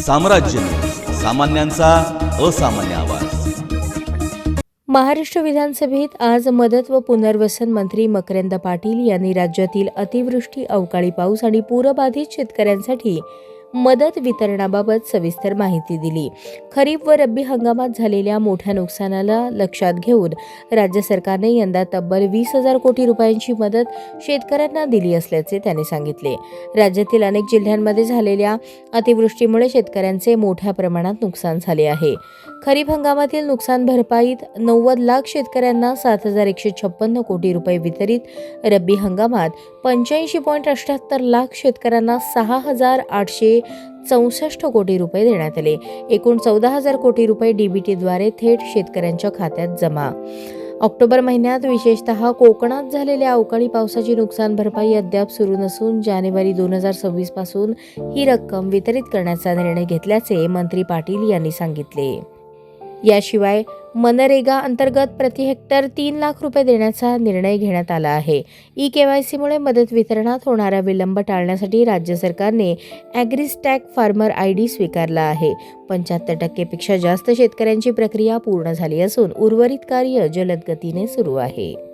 साम्राज्य न्यूज, सामान्यांचा असामान्य आवाज। महाराष्ट्र विधानसभेत आज मदत व पुनर्वसन मंत्री मकरंद पाटील यांनी राज्यातील अतिवृष्टी, अवकाळी पाऊस आणि पूरबाधित शेतकऱ्यांसाठी मदत वितरणाबाबत सविस्तर माहिती दिली। खरीप व रब्बी हंगामात झालेल्या मोठ्या नुकसानाला लक्षात घेऊन राज्य सरकारने यंदा तब्बल 20,000 कोटी रुपयांची मदत शेतकऱ्यांना दिली असल्याचे त्यांनी सांगितले। राज्यातील अनेक जिल्ह्यांमध्ये झालेल्या अतिवृष्टीमुळे शेतकऱ्यांचे मोठ्या प्रमाणात नुकसान झाले आहे। खरीप हंगामातील नुकसान भरपाईत 90 लाख शेतकऱ्यांना 7,156 कोटी रुपये वितरित, रब्बी हंगामात 85.78 लाख शेतकऱ्यांना 6,864 कोटी रुपये देण्यात आले। एकूण 14,000 कोटी रुपये डीबीटीद्वारे थेट शेतकऱ्यांच्या खात्यात जमा। ऑक्टोबर महिन्यात विशेषतः कोकणात झालेल्या अवकाळी पावसाची नुकसान भरपाई अद्याप सुरू नसून जानेवारी 2026 पासून ही रक्कम वितरित करण्याचा निर्णय घेतल्याचे मंत्री पाटील यांनी सांगितले। याशिवाय मनरेगा अंतर्गत प्रति हेक्टर 3 लाख रुपये देण्याचा निर्णय घेण्यात आला आहे। ई-केवायसीमुळे मदत वितरणात होणारा विलंब टाळण्यासाठी राज्य सरकारने ॲग्रीस्टॅक फार्मर ID स्वीकारला आहे। 75% पेक्षा जास्त शेतकऱ्यांची प्रक्रिया पूर्ण झाली असून उर्वरित कार्य जलद गतीने सुरू आहे।